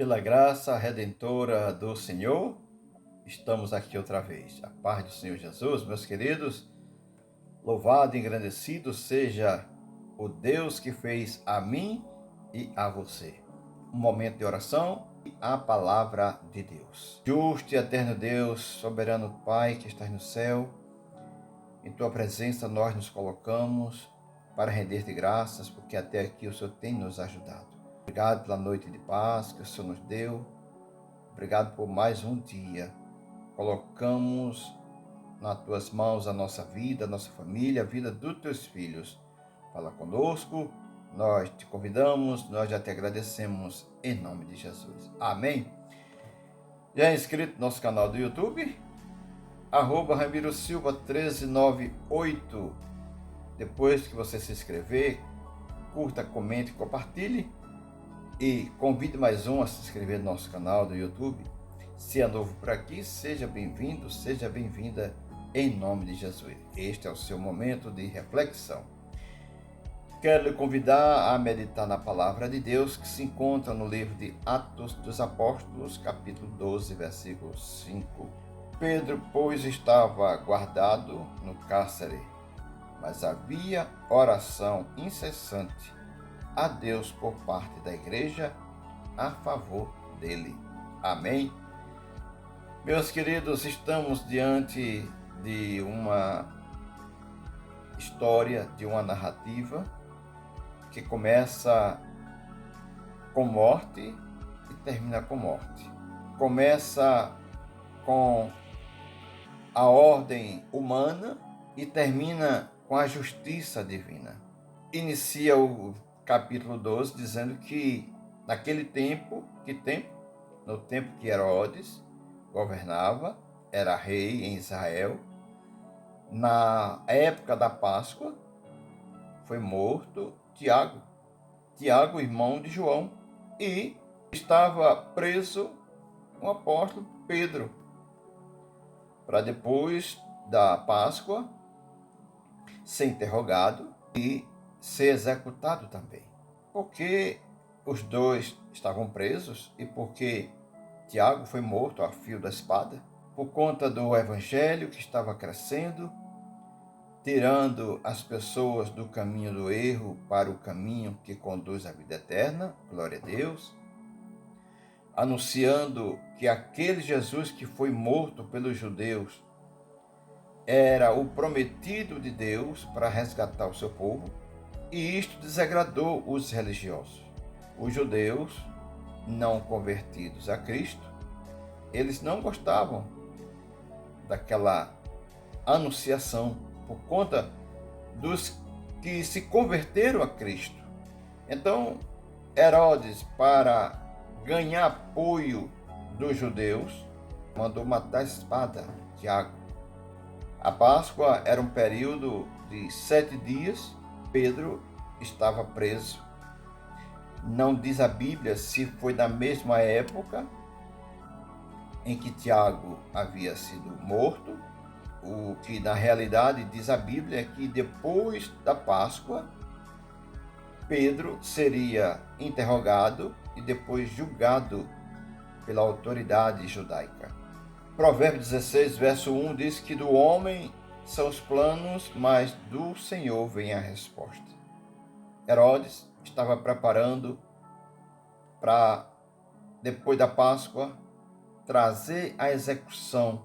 Pela graça redentora do Senhor, estamos aqui outra vez. A paz do Senhor Jesus, meus queridos, louvado e engrandecido seja o Deus que fez a mim e a você. Um momento de oração e a palavra de Deus. Justo e eterno Deus, soberano Pai que estás no céu, em tua presença nós nos colocamos para render-te graças, porque até aqui o Senhor tem nos ajudado. Obrigado pela noite de paz que o Senhor nos deu. Obrigado por mais um dia. Colocamos nas tuas mãos a nossa vida, a nossa família, a vida dos teus filhos. Fala conosco, nós te convidamos, nós já te agradecemos em nome de Jesus. Amém? Já é inscrito no nosso canal do YouTube? @Ramiro Silva 1398. Depois que você se inscrever, curta, comente, compartilhe. E convide mais um a se inscrever no nosso canal do YouTube. Se é novo por aqui, seja bem-vindo, seja bem-vinda em nome de Jesus. Este é o seu momento de reflexão. Quero lhe convidar a meditar na palavra de Deus que se encontra no livro de Atos dos Apóstolos, capítulo 12, versículo 5. Pedro, pois, estava guardado no cárcere, mas havia oração incessante a Deus por parte da igreja a favor dele. Amém? Meus queridos, estamos diante de uma história, de uma narrativa que começa com morte e termina com morte. Começa com a ordem humana e termina com a justiça divina. Inicia o capítulo 12 dizendo que naquele tempo, no tempo que Herodes governava, era rei em Israel, na época da Páscoa, foi morto Tiago, irmão de João, e estava preso o apóstolo Pedro, para depois da Páscoa ser interrogado e ser executado também. Porque os dois estavam presos e porque Tiago foi morto a fio da espada, por conta do evangelho que estava crescendo, tirando as pessoas do caminho do erro para o caminho que conduz à vida eterna, glória a Deus, anunciando que aquele Jesus que foi morto pelos judeus era o prometido de Deus para resgatar o seu povo, e isto desagradou os religiosos. Os judeus não convertidos a Cristo, eles não gostavam daquela anunciação por conta dos que se converteram a Cristo. Então, Herodes, para ganhar apoio dos judeus, mandou matar a espada Tiago. A Páscoa era um período de 7 dias. Pedro estava preso. Não diz a Bíblia se foi na mesma época em que Tiago havia sido morto. O que na realidade diz a Bíblia é que depois da Páscoa, Pedro seria interrogado e depois julgado pela autoridade judaica. Provérbios 16, verso 1 diz que do homem são os planos, mas do Senhor vem a resposta. Herodes estava preparando para, depois da Páscoa, trazer à execução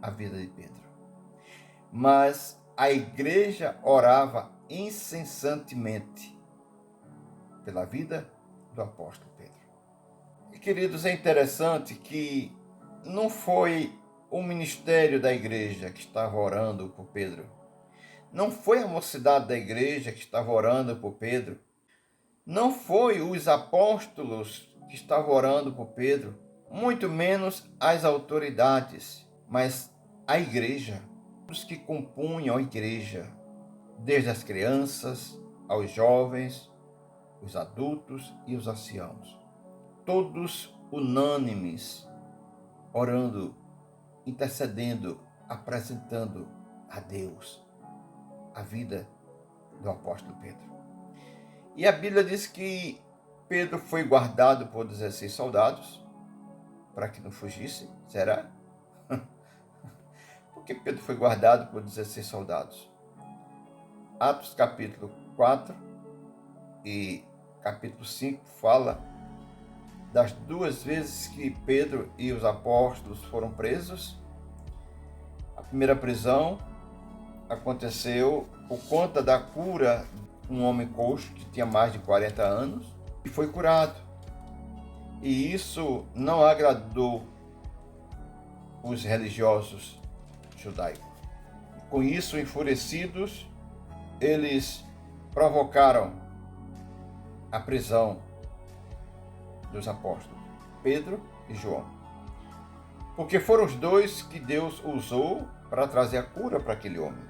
a vida de Pedro. Mas a igreja orava incessantemente pela vida do apóstolo Pedro. E, queridos, é interessante que não foi o ministério da igreja que estava orando por Pedro. Não foi a mocidade da igreja que estava orando por Pedro. Não foi os apóstolos que estavam orando por Pedro. Muito menos as autoridades, mas a igreja, os que compunham a igreja, desde as crianças aos jovens, os adultos e os anciãos, todos unânimes, orando, intercedendo, apresentando a Deus a vida do apóstolo Pedro. E a Bíblia diz que Pedro foi guardado por 16 soldados para que não fugisse? Será? Por que Pedro foi guardado por 16 soldados? Atos capítulo 4 e capítulo 5 fala das duas vezes que Pedro e os apóstolos foram presos. A primeira prisão aconteceu por conta da cura de um homem coxo que tinha mais de 40 anos e foi curado. E isso não agradou os religiosos judaicos. Com isso, enfurecidos, eles provocaram a prisão dos apóstolos, Pedro e João. Porque foram os dois que Deus usou para trazer a cura para aquele homem.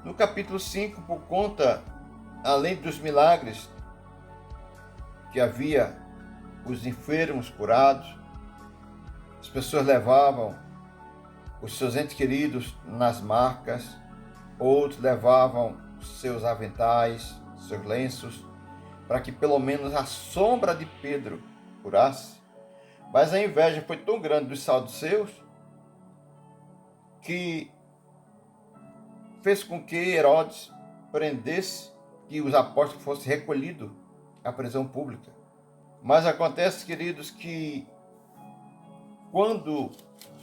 No capítulo 5, por conta, além dos milagres que havia, os enfermos curados, as pessoas levavam os seus entes queridos nas marcas, outros levavam seus aventais, seus lenços, para que pelo menos a sombra de Pedro curasse. Mas a inveja foi tão grande dos saduceus que fez com que Herodes prendesse e os apóstolos fossem recolhidos à prisão pública. Mas acontece, queridos, que quando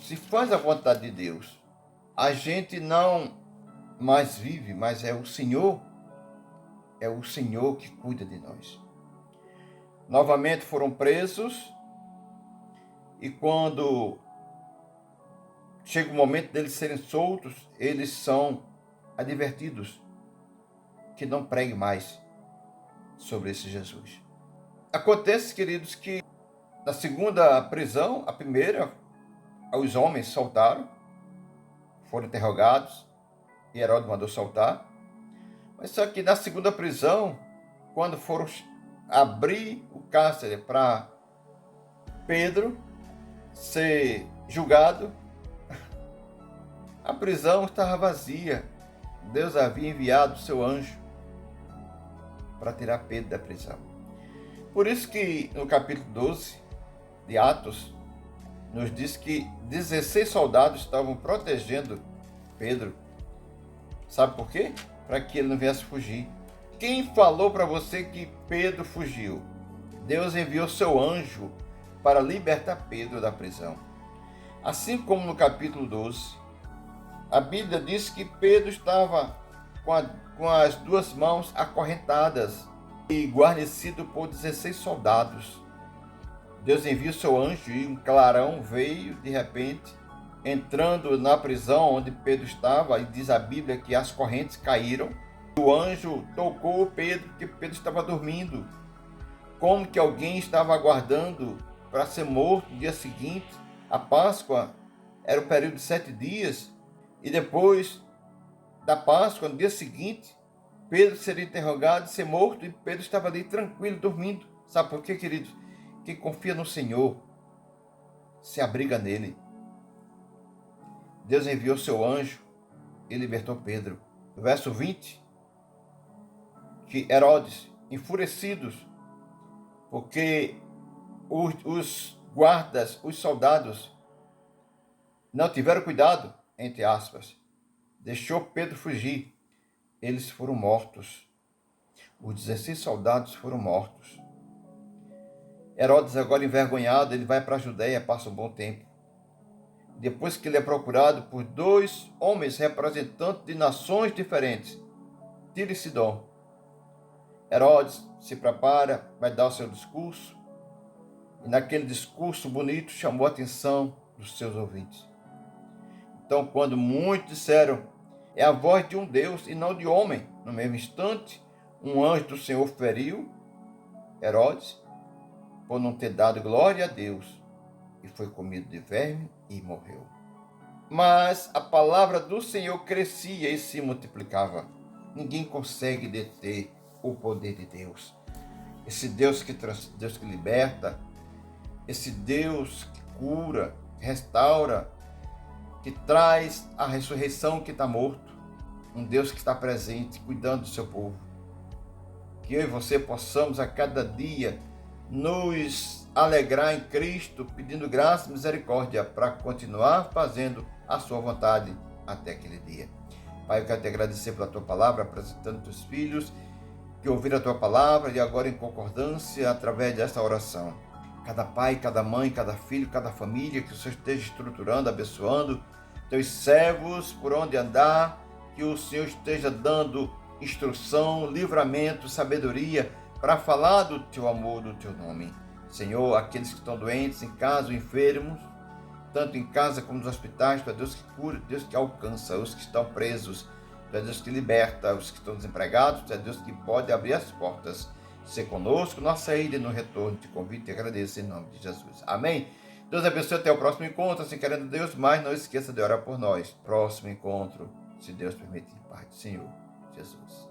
se faz a vontade de Deus, a gente não mais vive, mas é o Senhor que cuida de nós. Novamente foram presos e quando chega o momento deles serem soltos, eles são advertidos que não pregue mais sobre esse Jesus. Acontece, queridos, que na segunda prisão, a primeira, os homens soltaram, foram interrogados, e Herodes mandou soltar. Mas só que na segunda prisão, quando foram abrir o cárcere para Pedro ser julgado, a prisão estava vazia. Deus havia enviado o seu anjo para tirar Pedro da prisão. Por isso que no capítulo 12 de Atos, nos diz que 16 soldados estavam protegendo Pedro. Sabe por quê? Para que ele não viesse fugir. Quem falou para você que Pedro fugiu? Deus enviou seu anjo para libertar Pedro da prisão. Assim como no capítulo 12, a Bíblia diz que Pedro estava com as duas mãos acorrentadas e guarnecido por 16 soldados. Deus enviou seu anjo e um clarão veio de repente, entrando na prisão onde Pedro estava, e diz a Bíblia que as correntes caíram. O anjo tocou Pedro, porque Pedro estava dormindo. Como que alguém estava aguardando para ser morto no dia seguinte? A Páscoa era o período de 7 dias, e depois da Páscoa, no dia seguinte, Pedro seria interrogado e ser morto, e Pedro estava ali tranquilo, dormindo. Sabe por quê, queridos? Quem confia no Senhor se abriga nele. Deus enviou seu anjo e libertou Pedro. No verso 20, que Herodes, enfurecidos, porque os guardas, os soldados, não tiveram cuidado, entre aspas, deixou Pedro fugir. Eles foram mortos. Os 16 soldados foram mortos. Herodes, agora envergonhado, ele vai para a Judéia, passa um bom tempo. Depois que ele é procurado por 2 homens representantes de nações diferentes, Tiro e Sidom, Herodes se prepara, vai dar o seu discurso, e naquele discurso bonito chamou a atenção dos seus ouvintes. Então, quando muitos disseram, é a voz de um Deus e não de homem, no mesmo instante, um anjo do Senhor feriu Herodes por não ter dado glória a Deus, e foi comido de verme e morreu. Mas a palavra do Senhor crescia e se multiplicava. Ninguém consegue deter o poder de Deus. Esse Deus que liberta, esse Deus que cura, restaura, que traz a ressurreição que está morto. Um Deus que está presente, cuidando do seu povo. que eu e você possamos a cada dia nos alegrar em Cristo, pedindo graça e misericórdia para continuar fazendo a sua vontade até aquele dia. Pai, eu quero te agradecer pela tua palavra, apresentando teus filhos que ouviram a tua palavra e agora em concordância através desta oração. Cada pai, cada mãe, cada filho, cada família, que o Senhor esteja estruturando, abençoando teus servos por onde andar, que o Senhor esteja dando instrução, livramento, sabedoria para falar do teu amor, do teu nome. Senhor, aqueles que estão doentes em casa, enfermos, tanto em casa como nos hospitais, tu é Deus que cura, Deus que alcança os que estão presos, tu é Deus que liberta os que estão desempregados, tu é Deus que pode abrir as portas. Ser conosco na saída e no retorno. Te convido e agradeço em nome de Jesus. Amém? Deus abençoe, até o próximo encontro, assim querendo Deus, mas não esqueça de orar por nós. Próximo encontro, se Deus permitir, Pai do Senhor Jesus.